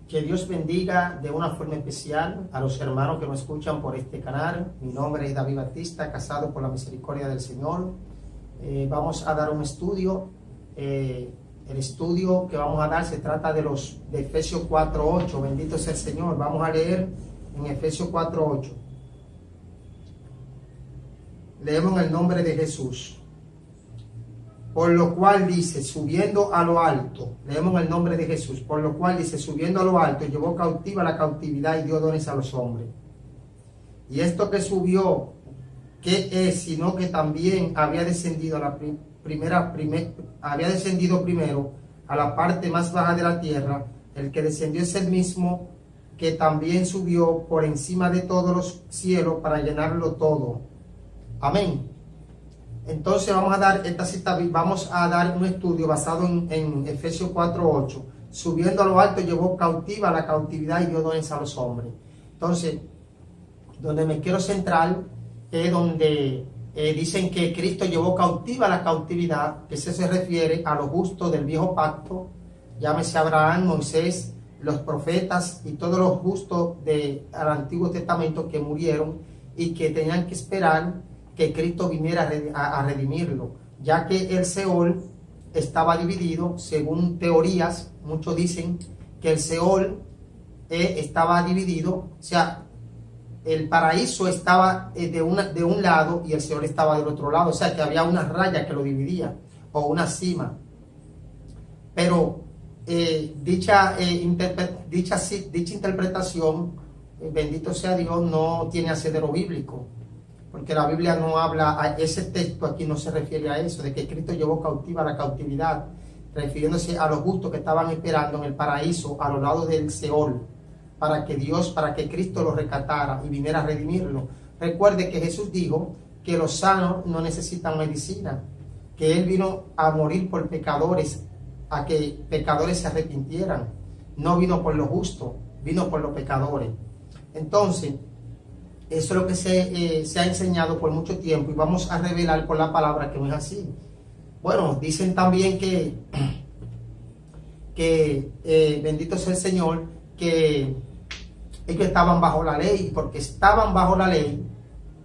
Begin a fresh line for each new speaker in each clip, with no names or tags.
Que Dios bendiga de una forma especial a los hermanos que nos escuchan por este canal. Mi nombre es David Batista, casado por la misericordia del Señor. Vamos a dar un estudio. El estudio que vamos a dar se trata de Efesios 4:8. Bendito sea el Señor. Vamos a leer en Efesios 4:8. Leemos en el nombre de Jesús. Por lo cual dice, subiendo a lo alto, leemos el nombre de Jesús, por lo cual dice, subiendo a lo alto, llevó cautiva la cautividad y dio dones a los hombres. Y esto que subió, ¿qué es? Sino que también había descendido había descendido primero a la parte más baja de la tierra. El que descendió es el mismo que también subió por encima de todos los cielos para llenarlo todo. Amén. Entonces vamos a dar esta cita, vamos a dar un estudio basado en Efesios 4:8. Subiendo a lo alto llevó cautiva la cautividad y dio dones a los hombres. Entonces, donde me quiero centrar es donde dicen que Cristo llevó cautiva la cautividad, que se refiere a los justos del viejo pacto, llámese Abraham, Moisés, los profetas y todos los justos del Antiguo Testamento que murieron y que tenían que esperar que Cristo viniera a redimirlo, ya que el Seol estaba dividido, según teorías. Muchos dicen que el Seol estaba dividido, o sea, el paraíso estaba de un lado y el Seol estaba del otro lado, o sea, que había una raya que lo dividía, o una cima. Pero dicha interpretación, bendito sea Dios, no tiene asidero bíblico, porque la Biblia no habla, ese texto aquí no se refiere a eso, de que Cristo llevó cautiva la cautividad, refiriéndose a los justos que estaban esperando en el paraíso a los lados del Seol, para que Cristo los rescatara y viniera a redimirlo. Recuerde que Jesús dijo que los sanos no necesitan medicina, que Él vino a morir por pecadores, a que pecadores se arrepintieran. No vino por los justos, vino por los pecadores. Entonces, eso es lo que se ha enseñado por mucho tiempo y vamos a revelar por la palabra que no es así. Bueno, dicen también que bendito sea el Señor, que ellos estaban bajo la ley, porque estaban bajo la ley,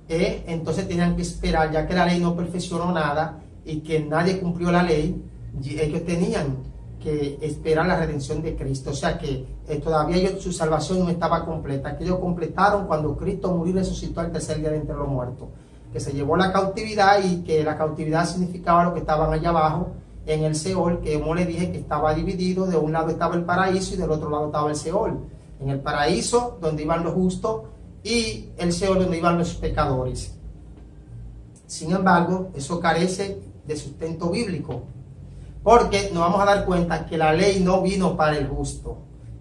entonces tenían que esperar, ya que la ley no perfeccionó nada y que nadie cumplió la ley, ellos tenían que esperar la redención de Cristo. O sea que todavía su salvación no estaba completa, que ellos completaron cuando Cristo murió y resucitó al tercer día de entre los muertos, que se llevó la cautividad, y que la cautividad significaba lo que estaban allá abajo en el Seol, que como le dije, que estaba dividido, de un lado estaba el paraíso y del otro lado estaba el Seol. En el paraíso donde iban los justos y el Seol donde iban los pecadores. Sin embargo, eso carece de sustento bíblico, porque nos vamos a dar cuenta que la ley no vino para el justo.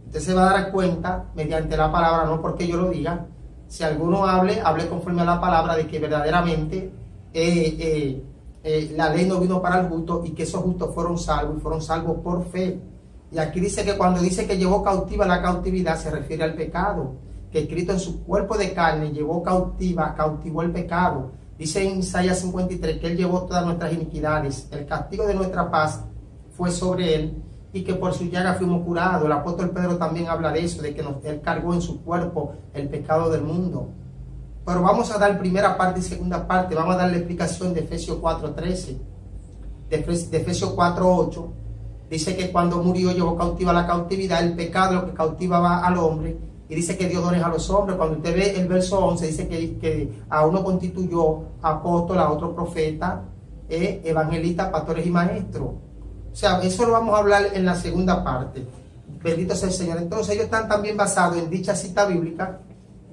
Usted se va a dar cuenta mediante la palabra, no porque yo lo diga. Si alguno hable conforme a la palabra, de que verdaderamente la ley no vino para el justo y que esos justos fueron salvos, y fueron salvos por fe. Y aquí dice que cuando dice que llevó cautiva la cautividad, se refiere al pecado, que Cristo en su cuerpo de carne cautivó el pecado. Dice en Isaías 53 que Él llevó todas nuestras iniquidades, el castigo de nuestra paz fue sobre Él, y que por su llaga fuimos curados. El apóstol Pedro también habla de eso, de que Él cargó en su cuerpo el pecado del mundo. Pero vamos a dar primera parte y segunda parte. Vamos a dar la explicación de Efesios 4:13, de Efesios 4:8. Dice que cuando murió llevó cautiva la cautividad, el pecado, lo que cautivaba al hombre. Y dice que dio dones a los hombres. Cuando usted ve el verso 11, dice que a uno constituyó apóstol, a otro profeta, evangelista, pastores y maestros. O sea, eso lo vamos a hablar en la segunda parte. Bendito sea el Señor. Entonces ellos están también basados en dicha cita bíblica,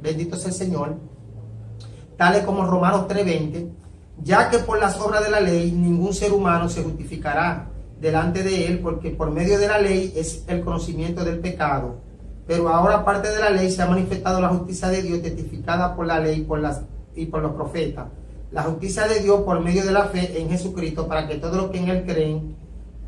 bendito sea el Señor, tales como Romanos 3:20, ya que por las obras de la ley ningún ser humano se justificará delante de Él, porque por medio de la ley es el conocimiento del pecado. Pero ahora, aparte de la ley, se ha manifestado la justicia de Dios, testificada por la ley y por los profetas. La justicia de Dios por medio de la fe en Jesucristo, para que todos los que en Él creen,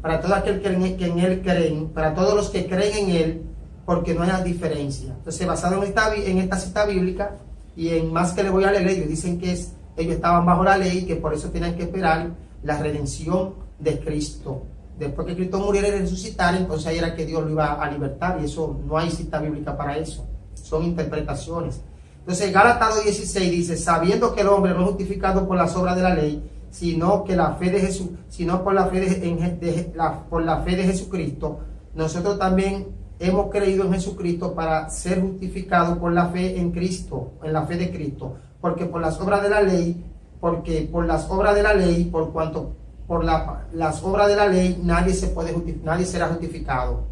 para todos aquellos que en Él creen, para todos los que creen en Él, porque no hay diferencia. Entonces, basado en esta cita bíblica, y en más que le voy a leer, ellos dicen que ellos estaban bajo la ley y que por eso tenían que esperar la redención de Cristo. Después que Cristo muriera y resucitara, entonces ahí era que Dios lo iba a libertar, y eso no hay cita bíblica para eso, son interpretaciones. Entonces Gálatas 2:16 dice, sabiendo que el hombre no es justificado por las obras de la ley, sino que la fe de Jesús, sino por la fe por la fe de Jesucristo, nosotros también hemos creído en Jesucristo para ser justificados por la fe en Cristo, en la fe de Cristo, porque por las obras de la ley, por cuanto por las obras de la ley nadie será justificado.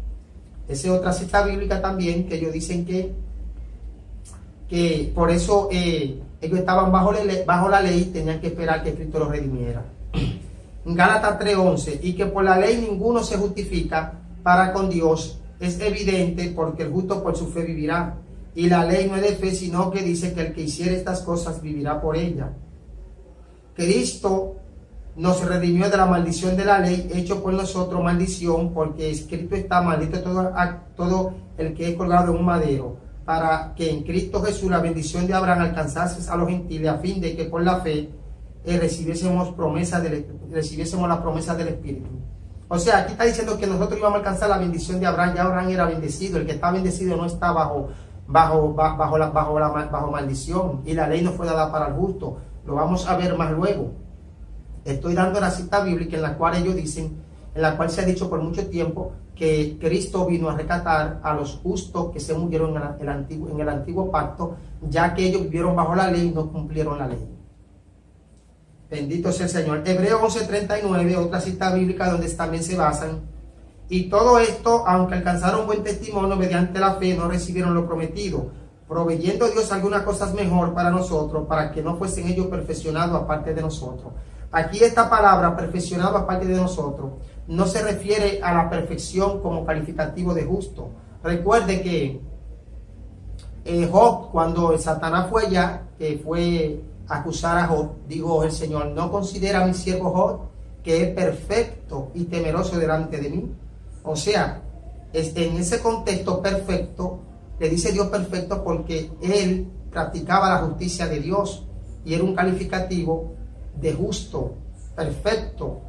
Esa es otra cita bíblica también, que ellos dicen que por eso ellos estaban bajo la ley, tenían que esperar que Cristo los redimiera. Gálatas 3:11, y que por la ley ninguno se justifica para con Dios, es evidente, porque el justo por su fe vivirá. Y la ley no es de fe, sino que dice que el que hiciere estas cosas vivirá por ella. Cristo nos redimió de la maldición de la ley, hecho por nosotros maldición, porque escrito está, maldito todo el que es colgado en un madero, para que en Cristo Jesús la bendición de Abraham alcanzase a los gentiles, a fin de que por la fe recibiésemos la promesa del Espíritu. O sea, aquí está diciendo que nosotros íbamos a alcanzar la bendición de Abraham. Ya Abraham era bendecido, el que está bendecido no está bajo maldición, y la ley no fue dada para el justo. Lo vamos a ver más luego. Estoy dando la cita bíblica en la cual ellos dicen, en la cual se ha dicho por mucho tiempo que Cristo vino a rescatar a los justos que se murieron en el antiguo pacto, ya que ellos vivieron bajo la ley y no cumplieron la ley. Bendito sea el Señor. Hebreos 11:39, otra cita bíblica donde también se basan. Y todo esto, aunque alcanzaron buen testimonio mediante la fe, no recibieron lo prometido, proveyendo Dios algunas cosas mejor para nosotros, para que no fuesen ellos perfeccionados aparte de nosotros. Aquí esta palabra, perfeccionado aparte de nosotros, no se refiere a la perfección como calificativo de justo. Recuerde que Job, cuando Satanás fue allá, que fue a acusar a Job, dijo el Señor, ¿no considera a mi siervo Job que es perfecto y temeroso delante de mí? O sea, en ese contexto perfecto, le dice Dios perfecto porque él practicaba la justicia de Dios y era un calificativo de justo, perfecto.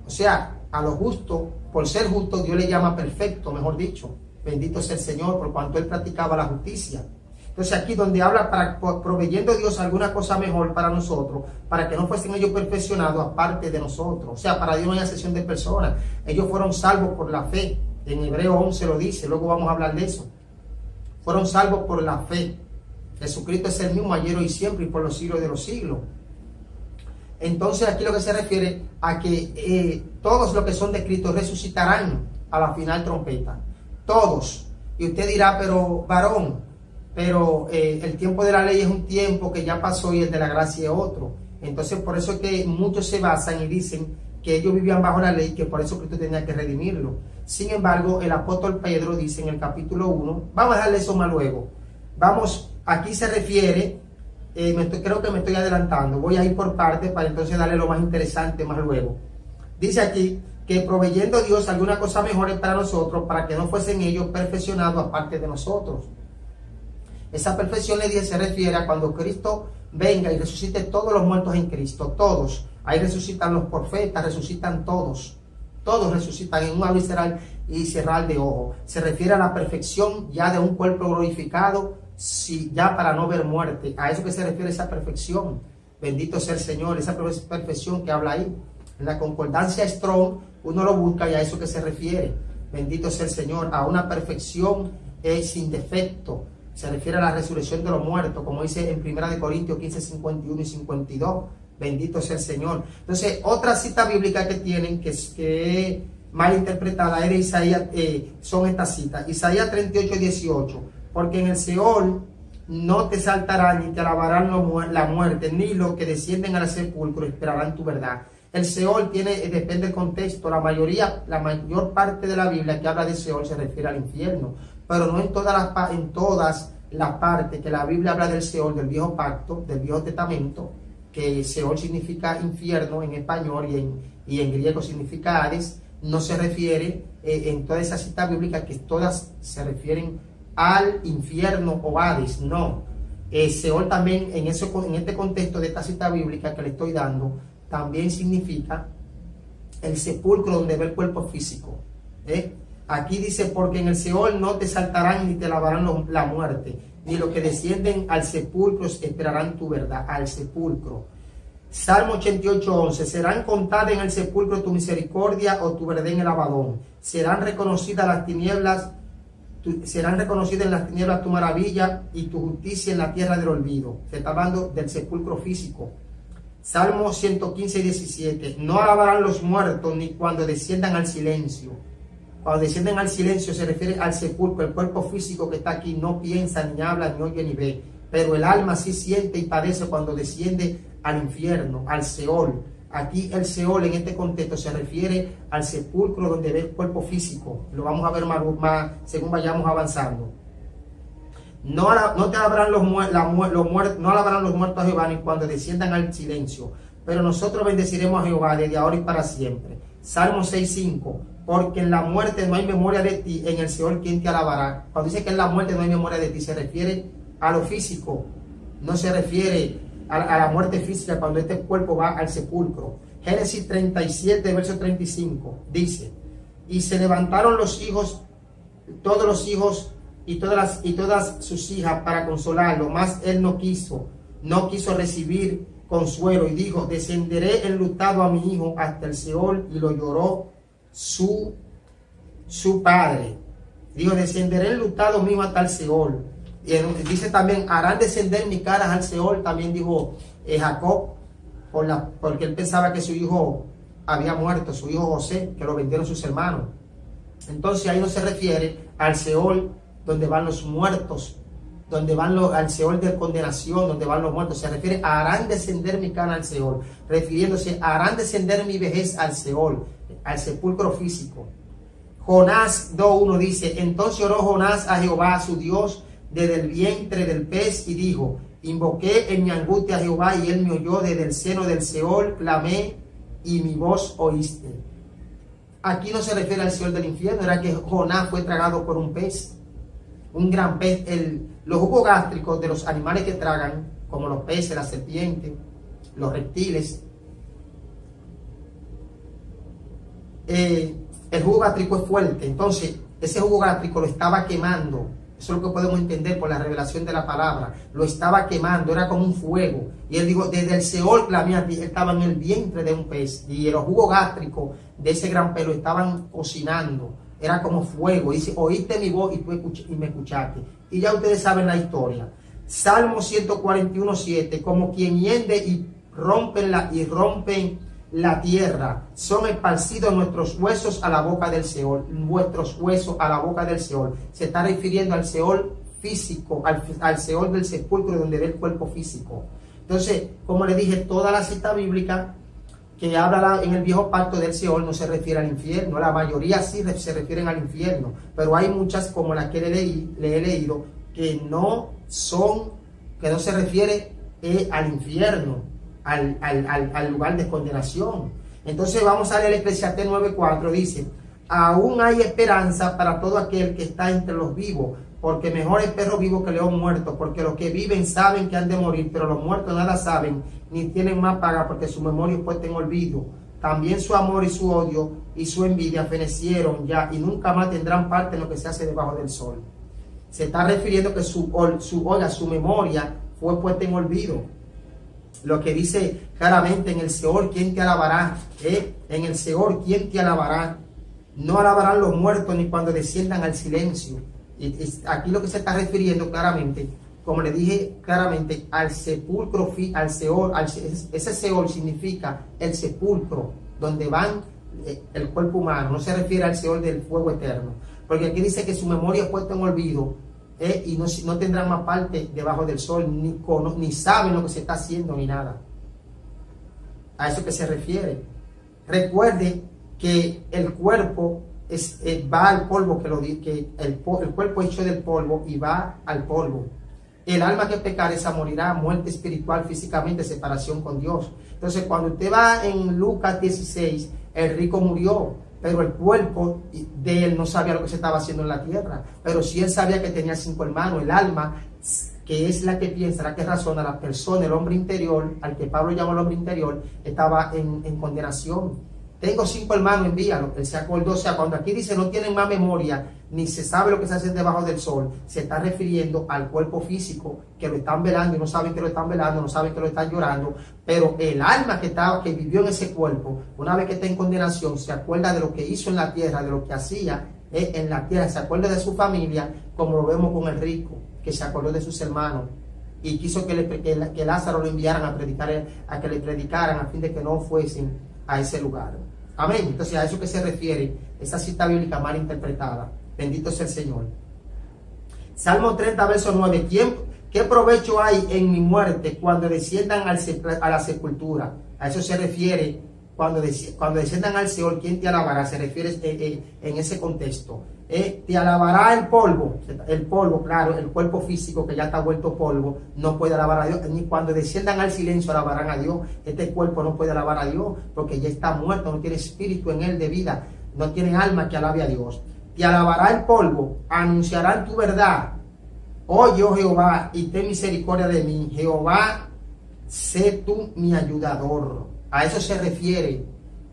O sea, a lo justo, por ser justo, Dios le llama perfecto, mejor dicho. Bendito sea el Señor, por cuanto él practicaba la justicia. Entonces aquí donde habla proveyendo Dios alguna cosa mejor para nosotros, para que no fuesen ellos perfeccionados aparte de nosotros. O sea, para Dios no hay excepción de personas. Ellos fueron salvos por la fe. En Hebreos 11 lo dice, luego vamos a hablar de eso. Fueron salvos por la fe. Jesucristo es el mismo ayer, hoy y siempre, y por los siglos de los siglos. Entonces aquí lo que se refiere a que todos los que son de Cristo resucitarán a la final trompeta. Todos. Y usted dirá, pero varón, el tiempo de la ley es un tiempo que ya pasó y el de la gracia es otro. Entonces por eso es que muchos se basan y dicen que ellos vivían bajo la ley, que por eso Cristo tenía que redimirlo. Sin embargo, el apóstol Pedro dice en el capítulo 1, vamos a dejarle eso más luego. Vamos, aquí se refiere, creo que me estoy adelantando, voy a ir por partes para entonces darle lo más interesante más luego. Dice aquí que proveyendo Dios alguna cosa mejor para nosotros, para que no fuesen ellos perfeccionados aparte de nosotros. Esa perfección se refiere a cuando Cristo venga y resucite todos los muertos en Cristo, todos. Ahí resucitan los profetas, resucitan todos. Todos resucitan en un abrir y cerrar de ojo. Se refiere a la perfección ya de un cuerpo glorificado, ya para no ver muerte. A eso que se refiere esa perfección. Bendito sea el Señor, esa perfección que habla ahí. En la concordancia Strong, uno lo busca y a eso que se refiere. Bendito sea el Señor, a una perfección sin defecto. Se refiere a la resurrección de los muertos, como dice en 1 Corintios 15, 51 y 52. Bendito sea el Señor. Entonces, otra cita bíblica que tienen, que es mal interpretada, es de Isaías, son estas citas. Isaías 38, 18. Porque en el Seol no te saltarán ni te alabarán la muerte, ni los que descienden al sepulcro esperarán tu verdad. El Seol depende del contexto. La mayor parte de la Biblia que habla de Seol se refiere al infierno. Pero no en todas las partes que la Biblia habla del Seol, del Viejo Pacto, del Viejo Testamento, que Seol significa infierno en español y en griego significa Hades, no se refiere en todas esas citas bíblicas que todas se refieren al infierno o Hades, no. Seol también en este contexto de esta cita bíblica que le estoy dando, también significa el sepulcro donde ve el cuerpo físico. Aquí dice, porque en el Seol no te saltarán ni te lavarán la muerte, ni los que descienden al sepulcro esperarán tu verdad, al sepulcro. Salmo 88:11, serán contadas en el sepulcro tu misericordia o tu verdad en el abadón. Serán reconocidas las tinieblas, serán reconocidas en las tinieblas tu maravilla y tu justicia en la tierra del olvido. Se está hablando del sepulcro físico. Salmo 115:17, no alabarán los muertos ni cuando desciendan al silencio. Cuando descienden al silencio se refiere al sepulcro. El cuerpo físico que está aquí no piensa, ni habla, ni oye, ni ve. Pero el alma sí siente y padece cuando desciende al infierno, al Seol. Aquí el Seol en este contexto se refiere al sepulcro donde ve el cuerpo físico. Lo vamos a ver más según vayamos avanzando. No te alabarán los muertos a Jehová ni cuando desciendan al silencio. Pero nosotros bendeciremos a Jehová desde ahora y para siempre. Salmo 6:5, porque en la muerte no hay memoria de ti, en el Seol ¿quién te alabará? Cuando dice que en la muerte no hay memoria de ti, se refiere a lo físico, no se refiere a la muerte física cuando este cuerpo va al sepulcro. Génesis 37, verso 35, dice, y se levantaron los hijos, todos los hijos y todas sus hijas para consolarlo, mas él no quiso recibir consuelo y dijo, descenderé enlutado a mi hijo hasta el Seol, y lo lloró su padre. Dijo, descenderé enlutado mi hijo hasta el Seol. Y dice también, harán descender mi cara al Seol, también dijo Jacob, porque él pensaba que su hijo había muerto, su hijo José, que lo vendieron sus hermanos. Entonces ahí no se refiere al Seol donde van los muertos, donde van al Seol de condenación, donde van los muertos. Se refiere a harán descender mi cara al Seol, refiriéndose a harán descender mi vejez al Seol, al sepulcro físico. Jonás 2:1 dice, entonces oró Jonás a Jehová su Dios desde el vientre del pez y dijo, invoqué en mi angustia a Jehová y él me oyó, desde el seno del Seol clamé y mi voz oíste. Aquí no se refiere al Seol del infierno, era que Jonás fue tragado por un pez, un gran pez. Los jugos gástricos de los animales que tragan, como los peces, la serpiente, los reptiles, el jugo gástrico es fuerte, entonces ese jugo gástrico lo estaba quemando. Eso es lo que podemos entender por la revelación de la palabra. Lo estaba quemando, era como un fuego. Y él dijo, desde el Seol clamé a ti. Él estaba en el vientre de un pez. Y los jugos gástricos de ese gran pez lo estaban cocinando. Era como fuego. Dice, oíste mi voz y me escuchaste. Y ya ustedes saben la historia. Salmo 141:7. Como quien hiende y rompen la tierra, son esparcidos nuestros huesos a la boca del Seol, vuestros huesos a la boca del Seol. Se está refiriendo al Seol físico, al Seol del sepulcro donde ve el cuerpo físico. Entonces, como le dije, toda la cita bíblica que habla en el viejo pacto del Seol no se refiere al infierno. La mayoría sí se refieren al infierno, pero hay muchas, como las que le he leído, que no se refiere al infierno, al lugar de condenación. Entonces vamos a leer Eclesiastés 9:4, dice, aún hay esperanza para todo aquel que está entre los vivos, porque mejor es perro vivo que león muerto, porque los que viven saben que han de morir, pero los muertos nada saben, ni tienen más paga, porque su memoria es puesta en olvido. También su amor y su odio y su envidia fenecieron ya, y nunca más tendrán parte en lo que se hace debajo del sol. Se está refiriendo que su memoria fue puesta en olvido. Lo que dice claramente, en el Seol, ¿quién te alabará? En el Seol, ¿quién te alabará? No alabarán los muertos ni cuando desciendan al silencio. Y aquí lo que se está refiriendo claramente, como le dije claramente, al sepulcro, al Seol. Ese Seol significa el sepulcro, donde van el cuerpo humano. No se refiere al Seol del fuego eterno. Porque aquí dice que su memoria es puesta en olvido. Y no tendrán más parte debajo del sol, ni saben lo que se está haciendo, ni nada. A eso que se refiere. Recuerde que el cuerpo va al polvo, el cuerpo es hecho del polvo y va al polvo. El alma que pecare, esa morirá, muerte espiritual, físicamente, separación con Dios. Entonces, cuando usted va en Lucas 16, el rico murió, pero el cuerpo de él no sabía lo que se estaba haciendo en la tierra. Pero sí él sabía que tenía 5 hermanos. El alma, que es la que piensa, la que razona, la persona, el hombre interior, al que Pablo llama el hombre interior, estaba en condenación. tengo 5 hermanos, envíalo. Él se acordó. O sea, cuando aquí dice no tienen más memoria, ni se sabe lo que se hace debajo del sol, se está refiriendo al cuerpo físico, que lo están velando y no saben que lo están velando, no saben que lo están llorando, pero el alma que vivió en ese cuerpo, una vez que está en condenación, se acuerda de lo que hizo en la tierra, de lo que hacía en la tierra, se acuerda de su familia, como lo vemos con el rico, que se acordó de sus hermanos y quiso que Lázaro lo enviaran a que le predicaran, a fin de que no fuesen a ese lugar. Amén. Entonces, a eso que se refiere esa cita bíblica mal interpretada. Bendito sea el Señor. Salmo 30, verso 9. ¿Qué provecho hay en mi muerte cuando desciendan a la sepultura? A eso se refiere cuando desciendan al Seol. ¿Quién te alabará? Se refiere en ese contexto. Te alabará el polvo, claro, el cuerpo físico que ya está vuelto polvo, no puede alabar a Dios. Ni cuando desciendan al silencio alabarán a Dios. Este cuerpo no puede alabar a Dios porque ya está muerto, no tiene espíritu en él de vida, no tiene alma que alabe a Dios. Te alabará el polvo, anunciarán tu verdad. Oye, oh Jehová, y ten misericordia de mí. Jehová, sé tú mi ayudador. A eso se refiere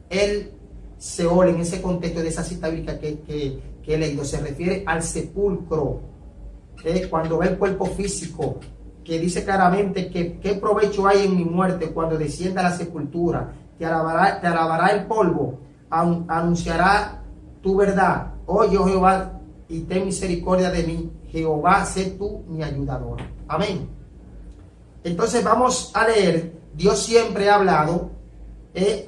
el Seol en ese contexto de esa cita bíblica que he leído. Se refiere al sepulcro, cuando ve el cuerpo físico, que dice claramente que qué provecho hay en mi muerte cuando descienda a la sepultura. Te alabará el polvo, anunciará tu verdad. Oye, oh Jehová, y ten misericordia de mí. Jehová, sé tú mi ayudador. Amén. Entonces vamos a leer. Dios siempre ha hablado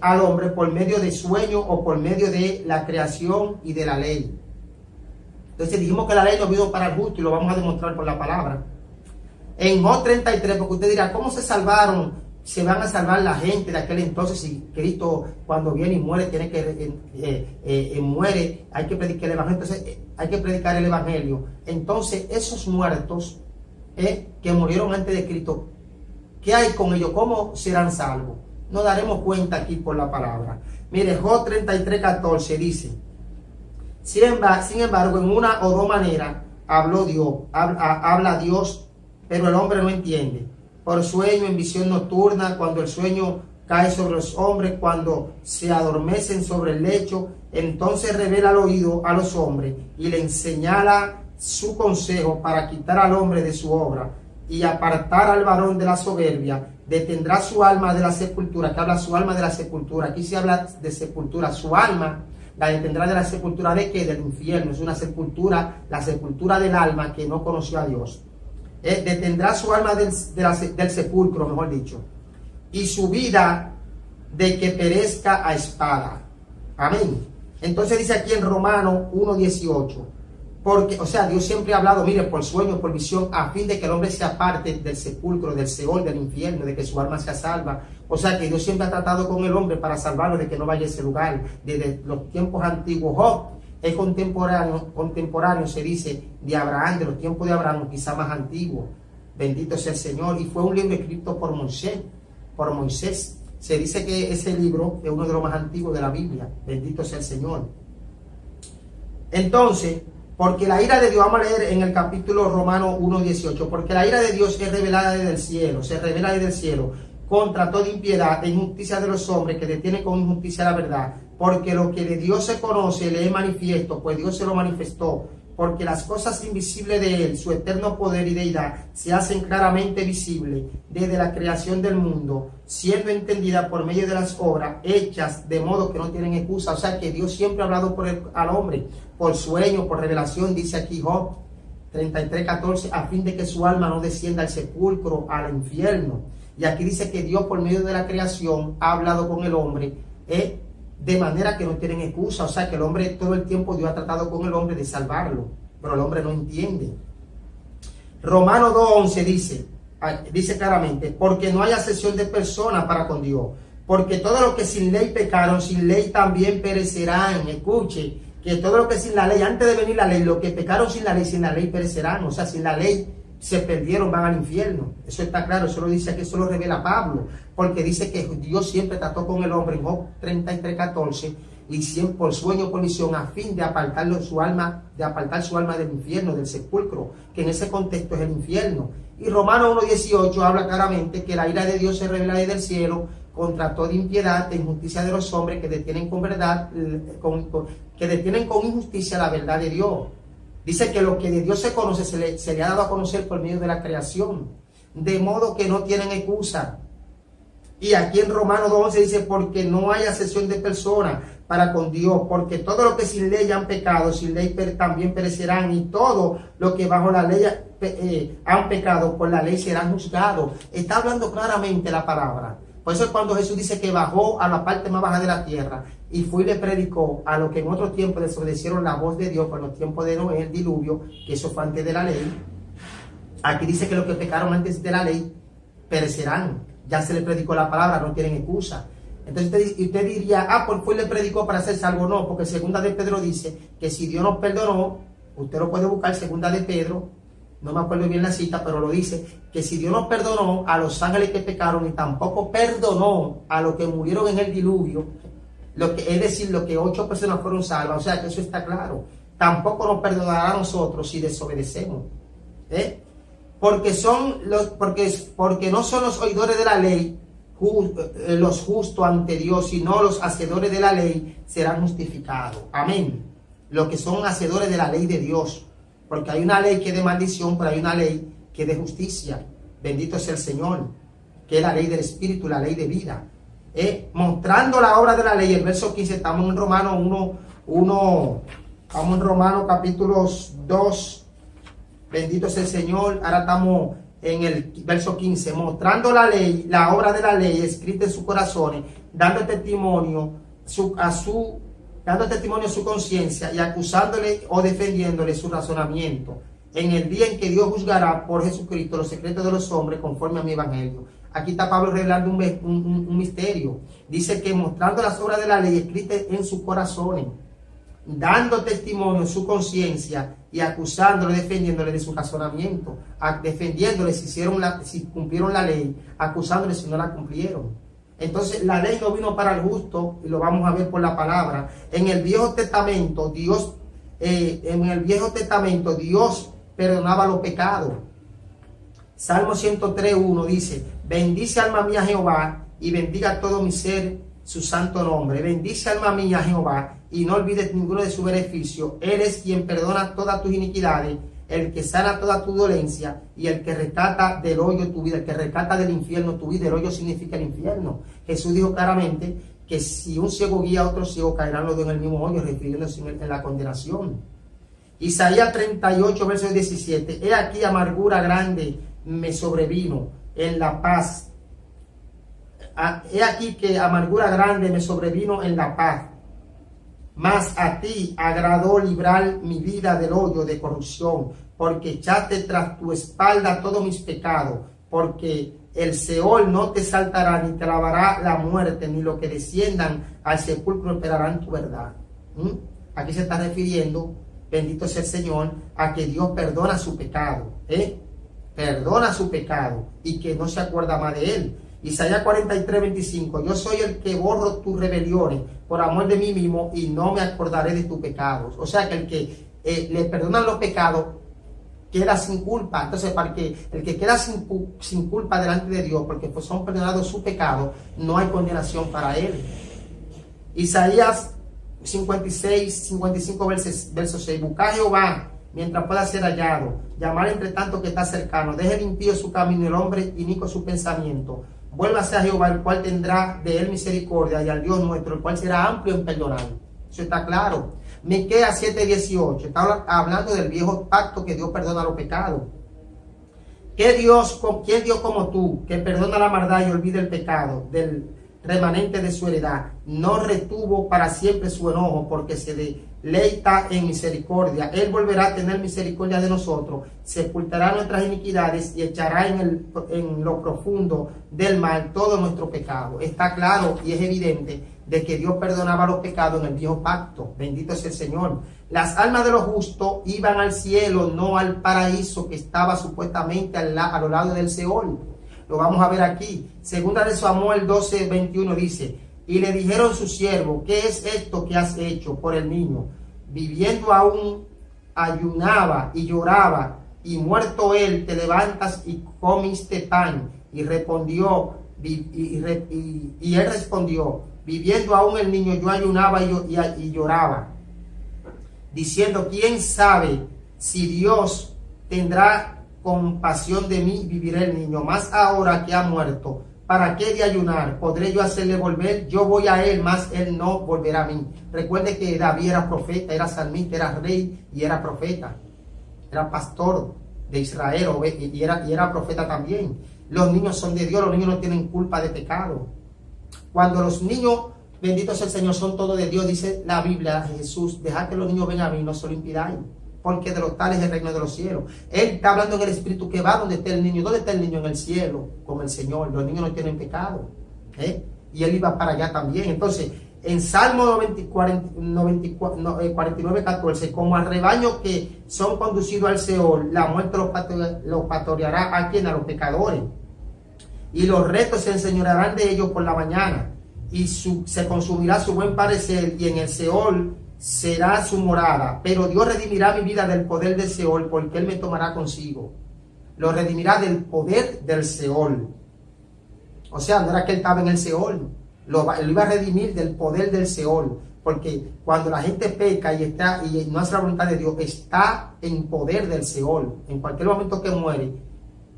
al hombre por medio de sueño o por medio de la creación y de la ley. Entonces dijimos que la ley no vino para el justo y lo vamos a demostrar por la palabra. En Job 33, porque usted dirá, ¿cómo se salvaron? Se van a salvar la gente de aquel entonces si Cristo cuando viene y muere tiene que muere, hay que predicar el evangelio. Entonces hay que predicar el evangelio. Entonces esos muertos que murieron antes de Cristo, ¿qué hay con ellos? ¿Cómo serán salvos? Nos daremos cuenta aquí por la palabra. Mire, Job 33, 14 dice: sin embargo, en una o dos maneras habla Dios, pero el hombre no entiende. Por sueño, en visión nocturna, cuando el sueño cae sobre los hombres, cuando se adormecen sobre el lecho, entonces revela al oído a los hombres y le señala su consejo para quitar al hombre de su obra y apartar al varón de la soberbia. Detendrá su alma de la sepultura, que habla su alma de la sepultura. Aquí se habla de sepultura. Su alma la detendrá de la sepultura de qué? Del infierno. Es una sepultura, la sepultura del alma que no conoció a Dios. Detendrá su alma del sepulcro, mejor dicho, y su vida de que perezca a espada. Amén. Entonces dice aquí en Romanos 1:18, porque, o sea, Dios siempre ha hablado, mire, por sueño, por visión, a fin de que el hombre se aparte del sepulcro, del Seol, del infierno, de que su alma sea salva. O sea, que Dios siempre ha tratado con el hombre para salvarlo de que no vaya a ese lugar. Desde los tiempos antiguos, Job es contemporáneo, se dice, de Abraham, de los tiempos de Abraham, quizá más antiguo. Bendito sea el Señor. Y fue un libro escrito por Moisés. Se dice que ese libro es uno de los más antiguos de la Biblia. Bendito sea el Señor. Entonces, porque la ira de Dios, vamos a leer en el capítulo Romano 1:18, porque la ira de Dios es revelada desde el cielo, se revela desde el cielo contra toda impiedad e injusticia de los hombres que detienen con injusticia la verdad, porque lo que de Dios se conoce le es manifiesto, pues Dios se lo manifestó, porque las cosas invisibles de Él, su eterno poder y deidad, se hacen claramente visibles desde la creación del mundo, siendo entendidas por medio de las obras hechas, de modo que no tienen excusa. O sea que Dios siempre ha hablado al hombre, por sueño, por revelación, dice aquí Job 33:14, a fin de que su alma no descienda al sepulcro, al infierno. Y aquí dice que Dios por medio de la creación ha hablado con el hombre, de manera que no tienen excusa. O sea que el hombre todo el tiempo Dios ha tratado con el hombre de salvarlo, pero el hombre no entiende. Romanos 2:11 dice claramente, porque no hay acepción de personas para con Dios, porque todos los que sin ley pecaron, sin ley también perecerán. Escuche, que todo lo que sin la ley, antes de venir la ley, los que pecaron sin la ley perecerán. O sea, sin la ley se perdieron, van al infierno. Eso está claro, eso lo dice aquí, eso lo revela Pablo, porque dice que Dios siempre trató con el hombre en Job 33:14, y siempre por sueño, por visión, a fin de apartar su alma del infierno, del sepulcro, que en ese contexto es el infierno. Y Romanos 1:18 habla claramente que la ira de Dios se revela desde el cielo contra toda impiedad e injusticia de los hombres que detienen con verdad, que detienen con injusticia la verdad de Dios. Dice que lo que de Dios se conoce se le ha dado a conocer por medio de la creación, de modo que no tienen excusa. Y aquí en Romanos 12 dice, porque no hay acepción de personas para con Dios, porque todo lo que sin ley han pecado, sin ley también perecerán, y todo lo que bajo la ley han pecado, por la ley serán juzgados. Está hablando claramente la palabra. Por eso es cuando Jesús dice que bajó a la parte más baja de la tierra y fue y le predicó a los que en otro tiempo desobedecieron la voz de Dios, por los tiempos de Noé, el diluvio, que eso fue antes de la ley. Aquí dice que los que pecaron antes de la ley perecerán. Ya se le predicó la palabra, no tienen excusa. Entonces usted diría, pues fue y le predicó para ser salvo. No, porque segunda de Pedro dice que si Dios nos perdonó, usted lo puede buscar, segunda de Pedro, no me acuerdo bien la cita, pero lo dice, que si Dios nos perdonó a los ángeles que pecaron y tampoco perdonó a los que murieron en el diluvio, es decir, lo que 8 personas fueron salvas, o sea que eso está claro, tampoco nos perdonará a nosotros si desobedecemos. Porque no son los oidores de la ley los justos ante Dios, sino los hacedores de la ley serán justificados. Amén. Los que son hacedores de la ley de Dios. Porque hay una ley que es de maldición, pero hay una ley que es de justicia. Bendito sea el Señor, que es la ley del Espíritu, la ley de vida. Mostrando la obra de la ley, el verso 15, estamos en Romanos 1, estamos en Romanos capítulo 2, bendito sea el Señor. Ahora estamos en el verso 15, mostrando la ley, la obra de la ley escrita en sus corazones, dando testimonio a su conciencia y acusándole o defendiéndole su razonamiento, en el día en que Dios juzgará por Jesucristo los secretos de los hombres conforme a mi evangelio. Aquí está Pablo revelando un misterio. Dice que mostrando las obras de la ley escritas en sus corazones, dando testimonio en su conciencia y acusándole, defendiéndole de su razonamiento, defendiéndole si cumplieron la ley, acusándole si no la cumplieron. Entonces la ley no vino para el justo, y lo vamos a ver por la palabra. En el Viejo Testamento Dios perdonaba los pecados. Salmo 103:1 dice, bendice alma mía Jehová, y bendiga todo mi ser su santo nombre. Bendice alma mía Jehová, y no olvides ninguno de sus beneficios. Él es quien perdona todas tus iniquidades, el que sana toda tu dolencia, y el que rescata del hoyo tu vida, el que rescata del infierno tu vida. El hoyo significa el infierno. Jesús dijo claramente que si un ciego guía a otro ciego, caerán los dos en el mismo hoyo, refiriéndose en la condenación. Isaías 38, verso 17. He aquí amargura grande me sobrevino en la paz. He aquí que amargura grande me sobrevino en la paz. Mas a ti agradó librar mi vida del hoyo de corrupción, porque echaste tras tu espalda todos mis pecados, porque el Seol no te saltará, ni te lavará la muerte, ni lo que desciendan al sepulcro esperarán tu verdad. Aquí se está refiriendo, bendito sea el Señor, a que Dios perdona su pecado, perdona su pecado, y que no se acuerda más de él. Isaías 43:25, yo soy el que borro tus rebeliones por amor de mí mismo, y no me acordaré de tus pecados. O sea que el que le perdonan los pecados queda sin culpa. Entonces, para que el que queda sin culpa delante de Dios, porque pues son perdonados sus pecados, no hay condenación para él. Isaías 55 verso 6, buscad a Jehová mientras pueda ser hallado, llamar entre tanto que está cercano, deje el impío su camino y el hombre inicuo su pensamiento. Vuélvase a Jehová, el cual tendrá de él misericordia, y al Dios nuestro, el cual será amplio en perdonar. Eso está claro. Miqueas 7:18 está hablando del viejo pacto, que Dios perdona los pecados. ¿Quién Dios como tú, que perdona la maldad y olvida el pecado del remanente de su heredad? No retuvo para siempre su enojo, porque se deleita en misericordia. Él volverá a tener misericordia de nosotros, sepultará nuestras iniquidades y echará en lo profundo del mar todo nuestro pecado. Está claro y es evidente de que Dios perdonaba los pecados en el viejo pacto. Bendito es el Señor. Las almas de los justos iban al cielo, no al paraíso que estaba supuestamente a los lados del Seol. Lo vamos a ver aquí. Segunda de Samuel 12:21 dice, y le dijeron sus siervos, ¿qué es esto que has hecho por el niño? Viviendo aún ayunaba y lloraba, y muerto él te levantas y comiste pan. Y respondió Y él respondió, viviendo aún el niño, yo ayunaba y lloraba, diciendo, ¿quién sabe si Dios tendrá compasión de mí? Vivirá el niño, más ahora que ha muerto, ¿para qué de ayunar? ¿Podré yo hacerle volver? Yo voy a él, mas él no volverá a mí. Recuerde que David era profeta, era salmista, era rey y era profeta. Era pastor de Israel y era profeta también. Los niños son de Dios, los niños no tienen culpa de pecado. Cuando los niños, bendito sea el Señor, son todos de Dios, dice la Biblia, Jesús, dejad que los niños vengan a mí, no se lo impidáis, porque de los tales es el reino de los cielos. Él está hablando en el Espíritu que va donde está el niño. ¿Dónde está el niño? En el cielo, con el Señor. Los niños no tienen pecado. Y él iba para allá también. Entonces, en Salmo 49, 14, como al rebaño que son conducidos al Seol, la muerte los pastoreará a quien, a los pecadores. Y los rectos se enseñorearán de ellos por la mañana, y se consumirá su buen parecer, y en el Seol será su morada. Pero Dios redimirá mi vida del poder del Seol, porque Él me tomará consigo. Lo redimirá del poder del Seol. O sea, no era que Él estaba en el Seol. Lo iba a redimir del poder del Seol. Porque cuando la gente peca y no hace la voluntad de Dios, está en poder del Seol. En cualquier momento que muere,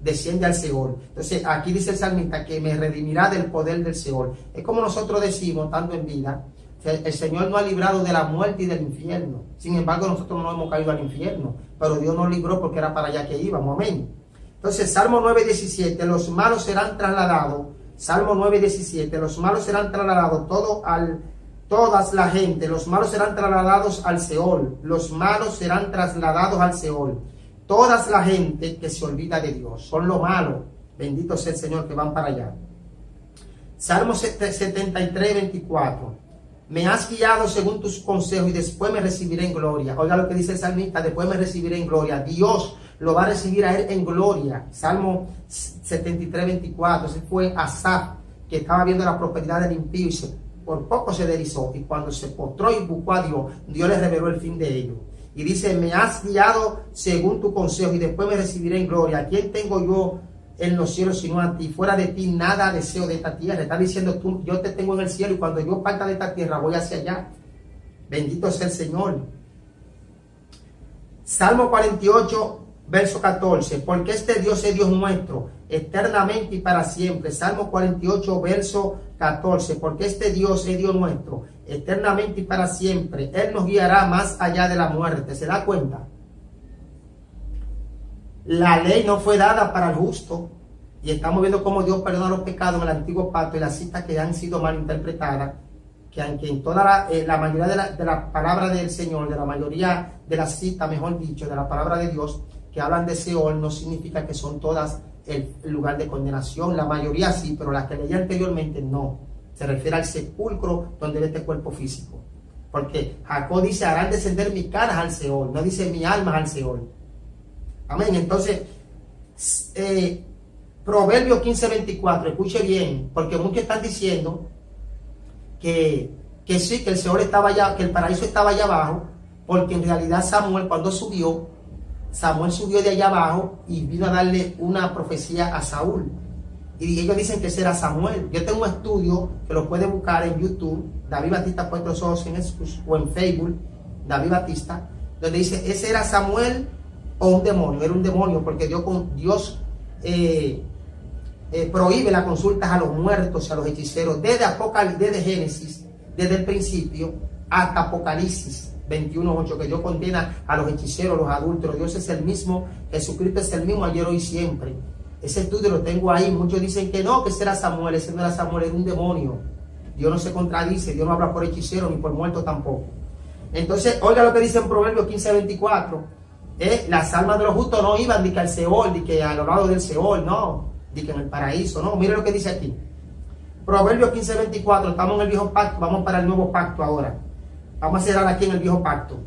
desciende al Seol. Entonces, aquí dice el salmista que me redimirá del poder del Seol. Es como nosotros decimos, estando en vida, el Señor nos ha librado de la muerte y del infierno. Sin embargo, nosotros no hemos caído al infierno, pero Dios nos libró porque era para allá que íbamos. Amén. Entonces, Salmo 9:17, los malos serán trasladados. Salmo 9:17, los malos serán trasladados, todas la gente, los malos serán trasladados al Seol. Los malos serán trasladados al Seol. Todas la gente que se olvida de Dios, son los malos. Bendito sea el Señor, que van para allá. Salmo 73:24. Me has guiado según tus consejos y después me recibiré en gloria. Oiga lo que dice el salmista, después me recibiré en gloria. Dios lo va a recibir a él en gloria. Salmo 73:24. Ese fue Asaf, que estaba viendo la prosperidad del impío y por poco se deslizó. Y cuando se postró y buscó a Dios, Dios le reveló el fin de ello. Y dice, me has guiado según tu consejo y después me recibiré en gloria. ¿A quién tengo yo en los cielos sino a ti? Fuera de ti nada deseo de esta tierra. Está diciendo tú, yo te tengo en el cielo y cuando yo parta de esta tierra voy hacia allá. Bendito sea el Señor. Salmo 48, verso 14. Porque este Dios es Dios nuestro, eternamente y para siempre. Salmo 48, verso 14. Porque este Dios es Dios nuestro, eternamente y para siempre. Él nos guiará más allá de la muerte. ¿Se da cuenta? La ley no fue dada para el justo. Y estamos viendo cómo Dios perdona los pecados en el antiguo pacto y las citas que han sido mal interpretadas. Que aunque en toda la mayoría de la palabra del Señor, de la mayoría de las citas, mejor dicho, de la palabra de Dios, que hablan de Seol, no significa que son todas el lugar de condenación. La mayoría sí, pero las que leí anteriormente no. Se refiere al sepulcro donde ve este cuerpo físico. Porque Jacob dice, harán descender mis caras al Seol, no dice mi alma al Seol. Amén. Entonces, Proverbios 15:24, escuche bien, porque muchos están diciendo que sí, que el Seol estaba allá, que el paraíso estaba allá abajo, porque en realidad Samuel cuando subió de allá abajo y vino a darle una profecía a Saúl. Y ellos dicen que ese era Samuel. Yo tengo un estudio que lo puede buscar en YouTube, David Batista Puerto los Ojos o en Facebook, David Batista, donde dice, ese era Samuel o un demonio. Era un demonio porque Dios prohíbe las consultas a los muertos y a los hechiceros desde Génesis, desde el principio hasta Apocalipsis 21:8, que Dios condena a los hechiceros, los adúlteros. Dios es el mismo, Jesucristo es el mismo ayer, hoy y siempre. Ese estudio lo tengo ahí. Muchos dicen que no, que ese era Samuel. Ese no era Samuel, era un demonio. Dios no se contradice, Dios no habla por hechicero ni por muerto tampoco. Entonces, oiga lo que dice en Proverbios 15:24. Las almas de los justos no iban ni que al Seol, ni que a lo lado del Seol, no, ni que en el paraíso, no. Mire lo que dice aquí. Proverbios 15:24, estamos en el viejo pacto, vamos para el nuevo pacto ahora. Vamos a cerrar aquí en el viejo pacto.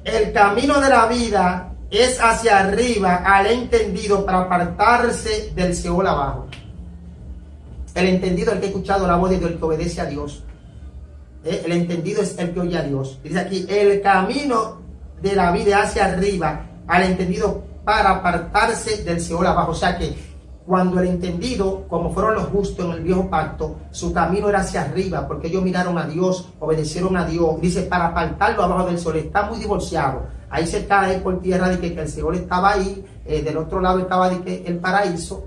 El camino de la vida es hacia arriba al entendido para apartarse del Seol abajo. El entendido es el que ha escuchado la voz de Dios, el que obedece a Dios. El entendido es el que oye a Dios. Dice aquí, el camino de la vida hacia arriba al entendido para apartarse del Seol abajo. O sea que cuando el entendido, como fueron los justos en el viejo pacto, su camino era hacia arriba, porque ellos miraron a Dios, obedecieron a Dios. Dice, para apartarlo abajo del sol, está muy divorciado. Ahí se cae por tierra de que el Seol estaba ahí, del otro lado estaba de que el paraíso.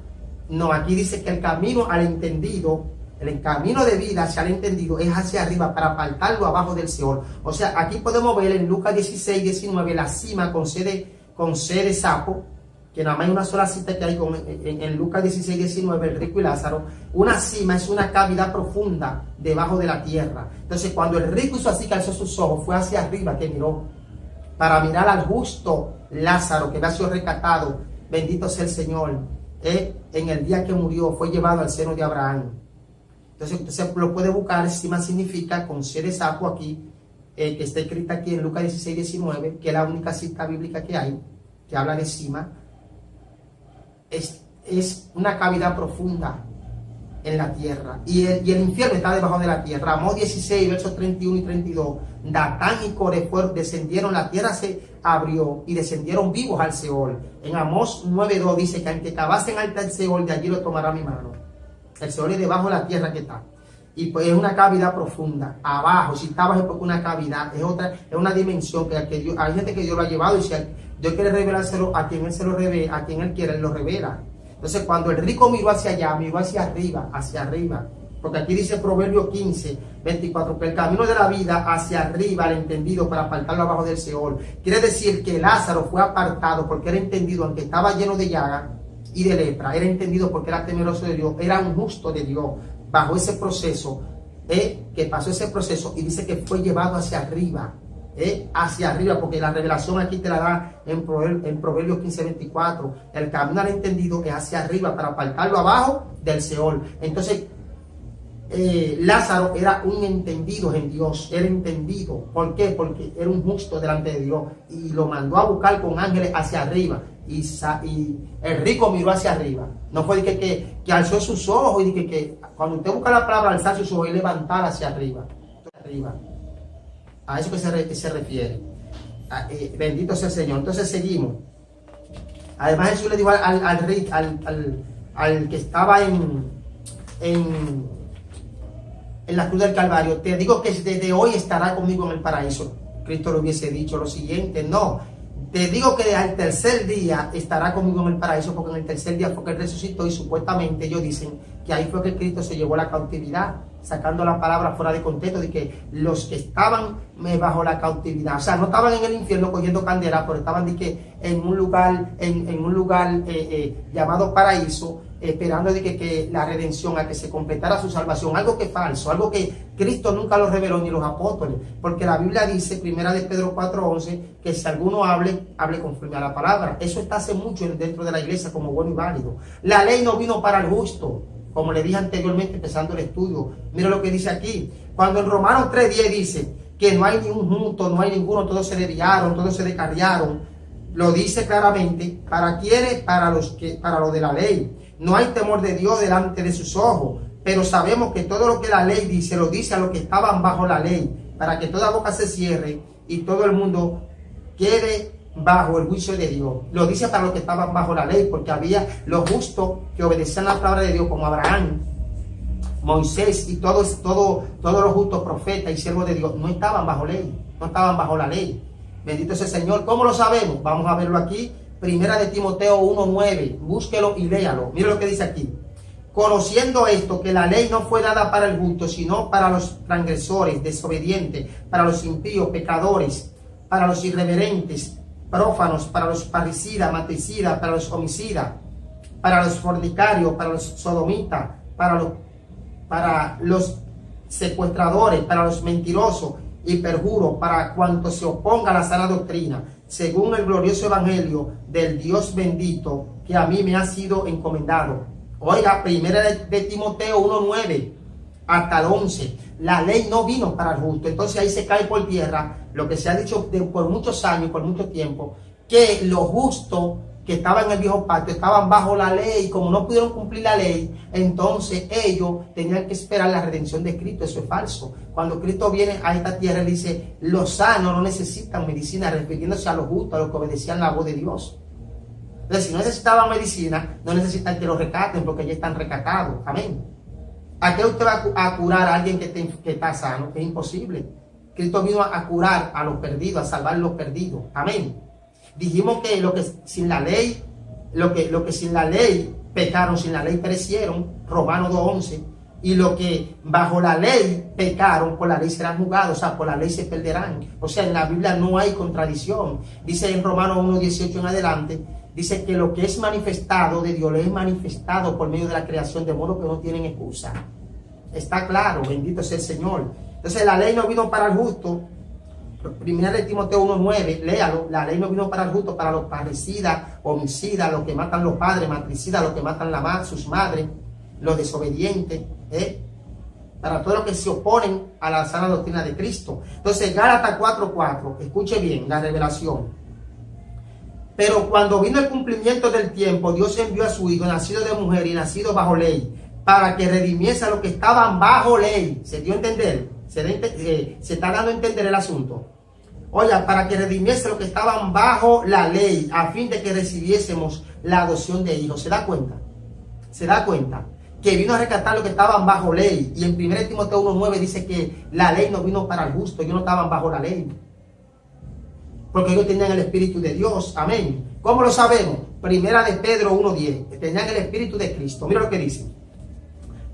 No, aquí dice que el camino al entendido, el camino de vida hacia el entendido es hacia arriba, para apartarlo abajo del Seol. O sea, aquí podemos ver en Lucas 16, 19, la cima con C de sapo, que nada más hay una sola cita que hay en Lucas 16, 19, el rico y Lázaro. Una cima es una cavidad profunda debajo de la tierra. Entonces, cuando el rico hizo así, que alzó sus ojos, fue hacia arriba que miró, para mirar al justo Lázaro, que había sido rescatado, bendito sea el Señor, en el día que murió, fue llevado al seno de Abraham. Entonces, usted lo puede buscar, cima significa con C de sapo aquí, que está escrita aquí en Lucas 16, 19, que es la única cita bíblica que hay, que habla de cima. Es una cavidad profunda en la tierra, y el infierno está debajo de la tierra. Amós 16, versos 31 y 32, Datán y Core descendieron, la tierra se abrió y descendieron vivos al Seol. En Amós 9:2 dice que aunque cavasen alta el Seol, de allí lo tomará mi mano. El Seol es debajo de la tierra que está, y pues es una cavidad profunda. Abajo, si está abajo es porque una cavidad, es una dimensión que Dios, hay gente que Dios lo ha llevado, y si Dios quiere revelárselo a quien Él se lo revela, a quien Él quiere, Él lo revela. Entonces, cuando el rico miró hacia allá, miró hacia arriba, porque aquí dice Proverbio 15, 24, que el camino de la vida hacia arriba, el entendido, para apartarlo abajo del Seol. Quiere decir que Lázaro fue apartado porque era entendido, aunque estaba lleno de llaga y de lepra, era entendido porque era temeroso de Dios, era un justo de Dios. Bajo ese proceso, que pasó ese proceso, y dice que fue llevado hacia arriba, porque la revelación aquí te la da en Proverbios 15, 24. El camino al entendido es hacia arriba, para apartarlo abajo del Seol. Entonces, Lázaro era un entendido en Dios, era entendido. ¿Por qué? Porque era un justo delante de Dios, y lo mandó a buscar con ángeles hacia arriba, y el rico miró hacia arriba. No fue que alzó sus ojos, y que cuando usted busca la palabra alzar sus ojos y levantar hacia arriba. A eso que se refiere. Bendito sea el Señor. Entonces seguimos. Además, Jesús le dijo al que estaba en la cruz del Calvario, te digo que desde hoy estará conmigo en el paraíso. Cristo le hubiese dicho lo siguiente: no, te digo que al tercer día estará conmigo en el paraíso, porque en el tercer día fue que Él resucitó, y supuestamente ellos dicen que ahí fue que Cristo se llevó la cautividad, sacando la palabra fuera de contexto, de que los que estaban bajo la cautividad, o sea, no estaban en el infierno cogiendo candela, pero estaban de que en un lugar llamado paraíso, esperando de que la redención, a que se completara su salvación. Algo que es falso, algo que Cristo nunca lo reveló, ni los apóstoles, porque la Biblia dice, primera de Pedro 4:11, que si alguno hable conforme a la palabra. Eso está hace mucho dentro de la iglesia como bueno y válido. La ley no vino para el justo, como le dije anteriormente empezando el estudio. Mira lo que dice aquí, cuando en Romanos 3:10 dice que no hay ni un justo, no hay ninguno, todos se desviaron, todos se descarriaron. Lo dice claramente. ¿Para quiénes? Para los de la ley. No hay temor de Dios delante de sus ojos, pero sabemos que todo lo que la ley dice, lo dice a los que estaban bajo la ley, para que toda boca se cierre y todo el mundo quede bajo el juicio de Dios. Lo dice para los que estaban bajo la ley, porque había los justos que obedecían la palabra de Dios, como Abraham, Moisés y todos los justos profetas y siervos de Dios. No estaban bajo ley, no estaban bajo la ley. Bendito sea el Señor. ¿Cómo lo sabemos? Vamos a verlo aquí. Primera de Timoteo 1:9, búsquelo y léalo. Mira lo que dice aquí: conociendo esto, que la ley no fue dada para el justo, sino para los transgresores, desobedientes, para los impíos, pecadores, para los irreverentes, prófanos, para los parricidas, matricidas, para los homicidas, para los fornicarios, para los sodomitas, para los secuestradores, para los mentirosos y perjuros, para cuanto se oponga a la sana doctrina, según el glorioso evangelio del Dios bendito, que a mí me ha sido encomendado. Oiga, primera de Timoteo 1:9 hasta el 11. La ley no vino para el justo. Entonces ahí se cae por tierra lo que se ha dicho por muchos años, por mucho tiempo, que los justos que estaban en el viejo pacto estaban bajo la ley. Como no pudieron cumplir la ley, entonces ellos tenían que esperar la redención de Cristo. Eso es falso. Cuando Cristo viene a esta tierra, Él dice: los sanos no necesitan medicina, refiriéndose a los justos, a los que obedecían la voz de Dios. Entonces, si no necesitaban medicina, no necesitan que lo recaten porque ya están recatados. Amén. ¿A qué usted va a curar a alguien que está sano? Es imposible. Cristo vino a curar a los perdidos, a salvar a los perdidos. Amén. Dijimos que lo que sin la ley, lo que sin la ley pecaron, sin la ley perecieron, Romanos 2:11. Y lo que bajo la ley pecaron, por la ley serán juzgados, o sea, por la ley se perderán. O sea, en la Biblia no hay contradicción. Dice en Romanos 1:18 en adelante, dice que lo que es manifestado de Dios le es manifestado por medio de la creación, de modo que no tienen excusa. Está claro, bendito sea el Señor. Entonces la ley no vino para el justo. Primera de Timoteo 1:9, léalo. La ley no vino para el justo, para los parricidas, homicidas, los que matan los padres, matricidas, los que matan sus madres, los desobedientes, para todos los que se oponen a la sana doctrina de Cristo. Entonces Gálatas 4:4, escuche bien la revelación. Pero cuando vino el cumplimiento del tiempo, Dios envió a su Hijo, nacido de mujer y nacido bajo ley, para que redimiese a los que estaban bajo ley. ¿Se dio a entender? Se está dando a entender el asunto. Oiga, para que redimiese a los que estaban bajo la ley, a fin de que recibiésemos la adopción de hijos. ¿Se da cuenta? ¿Se da cuenta? Que vino a rescatar a los que estaban bajo ley. Y en 1 Timoteo 1:9 dice que la ley no vino para el justo, ellos no estaban bajo la ley, porque ellos tenían el Espíritu de Dios. Amén. ¿Cómo lo sabemos? Primera de Pedro 1:10. Tenían el Espíritu de Cristo. Mira lo que dice.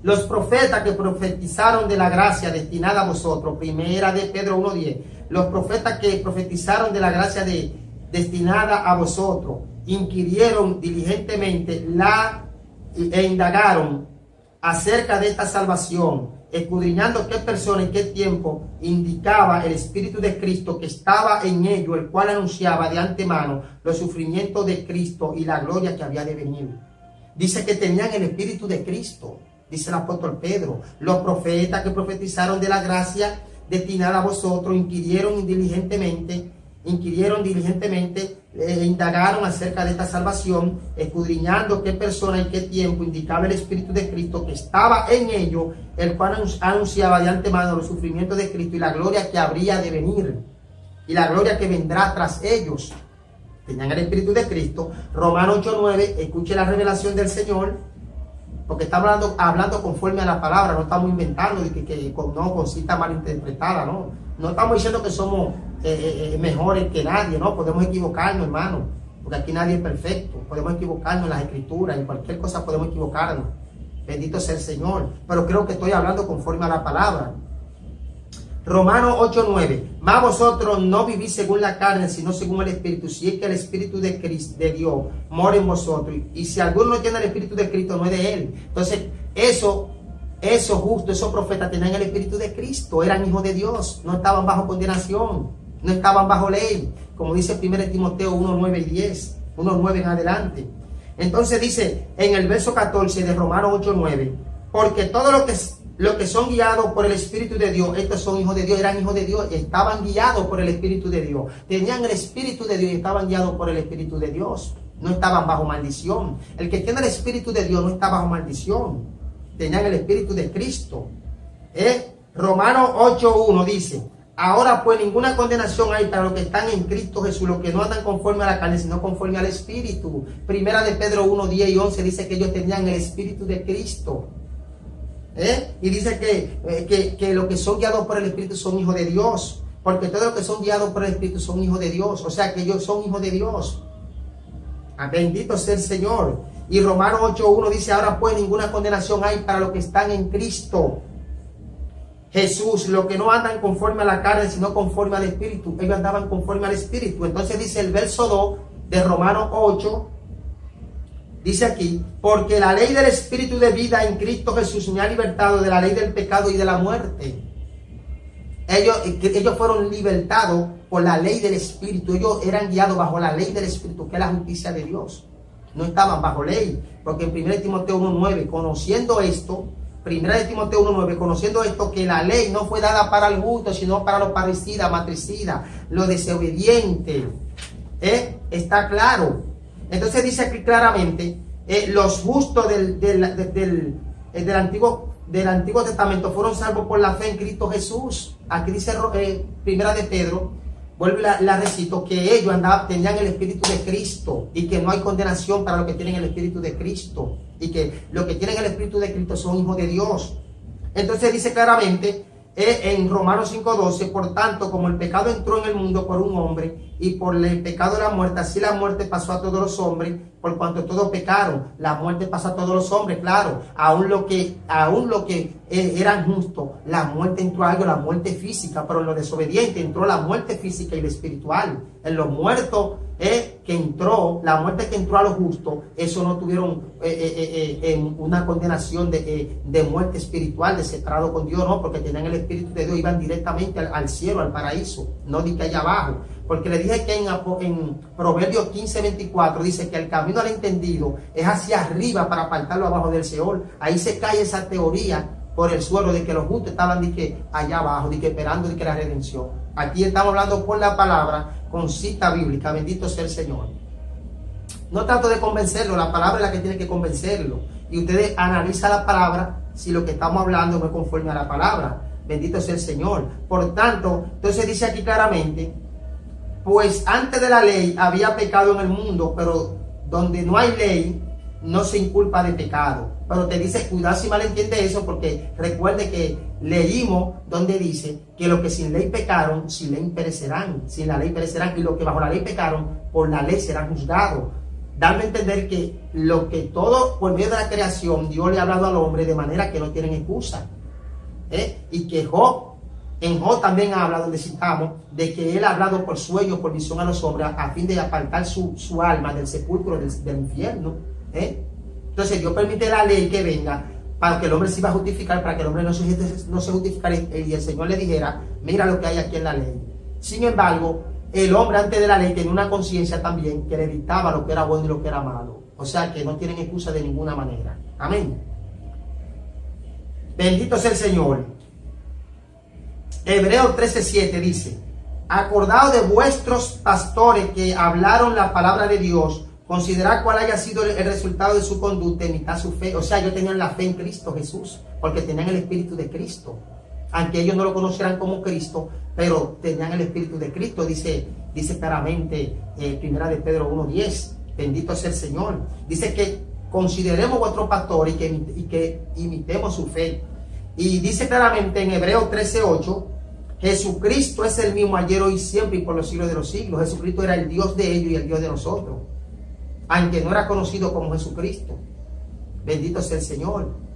Los profetas que profetizaron de la gracia destinada a vosotros. Primera de Pedro 1:10. Los profetas que profetizaron de la gracia destinada a vosotros inquirieron diligentemente e indagaron acerca de esta salvación, escudriñando qué persona y qué tiempo indicaba el Espíritu de Cristo que estaba en ellos, el cual anunciaba de antemano los sufrimientos de Cristo y la gloria que había de venir. Dice que tenían el Espíritu de Cristo, dice el apóstol Pedro. Los profetas que profetizaron de la gracia destinada a vosotros inquirieron diligentemente, indagaron acerca de esta salvación, escudriñando qué persona y qué tiempo indicaba el Espíritu de Cristo que estaba en ellos, el cual anunciaba de antemano los sufrimientos de Cristo y la gloria que habría de venir, y la gloria que vendrá tras ellos. Tenían el Espíritu de Cristo. Romanos 8:9, escuche la revelación del Señor, porque estamos hablando conforme a la palabra, no estamos inventando con cita malinterpretada, no estamos diciendo que somos mejores que nadie, no, podemos equivocarnos, hermano, porque aquí nadie es perfecto, podemos equivocarnos en las escrituras, en cualquier cosa podemos equivocarnos, bendito sea el Señor, pero creo que estoy hablando conforme a la palabra. Romanos 8:9, mas vosotros no vivís según la carne, sino según el Espíritu, si es que el Espíritu de Cristo, de Dios, mora en vosotros, y si alguno no tiene el Espíritu de Cristo, no es de él. Entonces, esos justos, esos profetas tenían el Espíritu de Cristo, eran hijos de Dios, no estaban bajo condenación, no estaban bajo ley, como dice 1 Timoteo 1:9 y 10, 1:9 en adelante. Entonces dice en el verso 14 de Romanos 8:9, porque todo lo que son guiados por el Espíritu de Dios, estos son hijos de Dios, eran hijos de Dios, estaban guiados por el Espíritu de Dios, tenían el Espíritu de Dios y estaban guiados por el Espíritu de Dios, no estaban bajo maldición. El que tiene el Espíritu de Dios no está bajo maldición, tenían el Espíritu de Cristo. Romanos 8:1 dice, ahora pues ninguna condenación hay para los que están en Cristo Jesús, los que no andan conforme a la carne, sino conforme al Espíritu. Primera de Pedro 1:10 y 11 dice que ellos tenían el Espíritu de Cristo. Y dice que los que son guiados por el Espíritu son hijos de Dios, porque todos los que son guiados por el Espíritu son hijos de Dios, o sea que ellos son hijos de Dios. Bendito sea el Señor. Y Romanos 8:1 dice, ahora pues ninguna condenación hay para los que están en Cristo Jesús, los que no andan conforme a la carne, sino conforme al Espíritu. Ellos andaban conforme al Espíritu. Entonces dice el verso 2 de Romanos 8, dice aquí, porque la ley del Espíritu de vida en Cristo Jesús me ha libertado de la ley del pecado y de la muerte. Ellos fueron libertados por la ley del Espíritu. Ellos eran guiados bajo la ley del Espíritu, que es la justicia de Dios. No estaban bajo ley, porque en 1 Timoteo 1:9, conociendo esto, 1 Timoteo 1:9, conociendo esto, que la ley no fue dada para el justo, sino para los parricidas, matricidas, los desobedientes. Está claro. Entonces dice aquí claramente, los justos del Antiguo Testamento fueron salvos por la fe en Cristo Jesús. Aquí dice Primera de Pedro vuelvo y la recito, que ellos tenían el Espíritu de Cristo y que no hay condenación para los que tienen el Espíritu de Cristo y que los que tienen el Espíritu de Cristo son hijos de Dios. Entonces dice claramente en Romanos 5:12, por tanto, como el pecado entró en el mundo por un hombre y por el pecado de la muerte, así la muerte pasó a todos los hombres, por cuanto todos pecaron. La muerte pasa a todos los hombres, claro, aún lo que eran justos, la muerte entró a ellos, la muerte física, pero en los desobedientes entró la muerte física y la espiritual. En los muertos la muerte que entró a los justos, eso no tuvieron una condenación de muerte espiritual, de separado con Dios, no, porque tenían el Espíritu de Dios, iban directamente al cielo, al paraíso, no de que allá abajo. Porque le dije que en Proverbios 15:24 dice que el camino al entendido es hacia arriba para apartarlo abajo del Seol. Ahí se cae esa teoría por el suelo de que los justos estaban de que allá abajo, de que esperando de que la redención. Aquí estamos hablando por la palabra, con cita bíblica, bendito sea el Señor. No trato de convencerlo, la palabra es la que tiene que convencerlo. Y ustedes analizan la palabra si lo que estamos hablando no es conforme a la palabra. Bendito sea el Señor. Por tanto, entonces dice aquí claramente, pues antes de la ley había pecado en el mundo, pero donde no hay ley, no se inculpa de pecado. Pero te dice, cuidado si mal entiende eso, porque recuerde que leímos donde dice que los que sin ley pecaron, sin ley perecerán, sin la ley perecerán, y los que bajo la ley pecaron, por la ley serán juzgados. Dando a entender que lo que todo, por medio de la creación, Dios le ha hablado al hombre de manera que no tienen excusa. Y que en Job también habla, donde citamos, de que él ha hablado por sueño, por visión a los hombres, a fin de apartar su alma del sepulcro, del infierno. Entonces Dios permite la ley que venga para que el hombre se iba a justificar, para que el hombre no se justificara y el Señor le dijera, mira lo que hay aquí en la ley. Sin embargo, el hombre antes de la ley tenía una conciencia también que le dictaba lo que era bueno y lo que era malo. O sea que no tienen excusa de ninguna manera. Amén. Bendito sea el Señor. Hebreos 13:7 dice, acordaos de vuestros pastores que hablaron la palabra de Dios, considerad cuál haya sido el resultado de su conducta, imitad su fe. O sea, ellos tenían la fe en Cristo Jesús, porque tenían el Espíritu de Cristo. Aunque ellos no lo conocieran como Cristo, pero tenían el Espíritu de Cristo, dice claramente primera de Pedro 1:10. Bendito sea el Señor. Dice que consideremos vuestro pastor y que imitemos su fe. Y dice claramente en Hebreos 13:8, Jesucristo es el mismo ayer, hoy y siempre y por los siglos de los siglos. Jesucristo era el Dios de ellos y el Dios de nosotros, aunque no era conocido como Jesucristo. Bendito sea el Señor.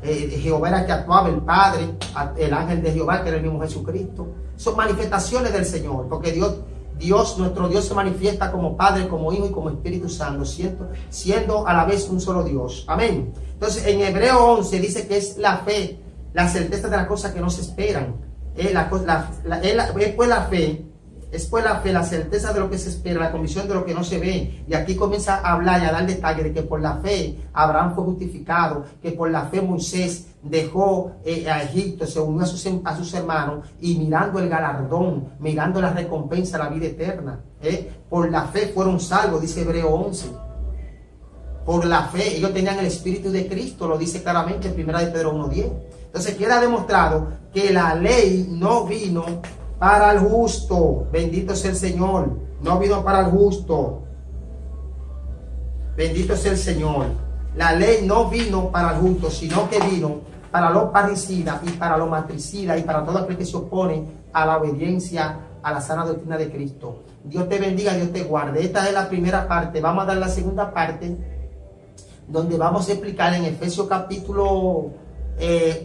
Jehová era que actuaba, el Padre, el ángel de Jehová, que era el mismo Jesucristo. Son manifestaciones del Señor, porque nuestro Dios se manifiesta como Padre, como Hijo y como Espíritu Santo, siendo a la vez un solo Dios. Amén. Entonces en Hebreo 11 dice que es la fe, la certeza de las cosas que no se esperan. Es pues la fe, la certeza de lo que se espera, la convicción de lo que no se ve. Y aquí comienza a hablar y a dar detalle de que por la fe Abraham fue justificado, que por la fe Moisés dejó a Egipto, se unió a sus hermanos, y mirando el galardón, mirando la recompensa, la vida eterna. Por la fe fueron salvos, dice Hebreo 11. Por la fe, ellos tenían el Espíritu de Cristo, lo dice claramente en 1 de Pedro 1:10. Entonces queda demostrado que la ley no vino para el justo. Bendito sea el Señor. No vino para el justo. Bendito sea el Señor. La ley no vino para el justo, sino que vino para los parricidas y para los matricidas y para todo aquel que se opone a la obediencia a la sana doctrina de Cristo. Dios te bendiga, Dios te guarde. Esta es la primera parte. Vamos a dar la segunda parte, donde vamos a explicar en Efesios capítulo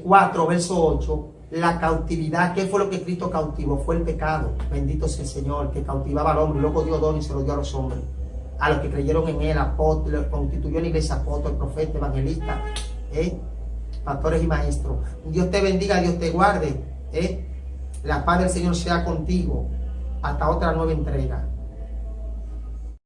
4, verso 8, la cautividad. ¿Qué fue lo que Cristo cautivó? Fue el pecado. Bendito sea el Señor, que cautivaba al hombre. Luego dio don y se lo dio a los hombres, a los que creyeron en él, apóstoles, constituyó la iglesia apóstol, profeta, evangelista, pastores y maestros. Dios te bendiga, Dios te guarde. La paz del Señor sea contigo. Hasta otra nueva entrega.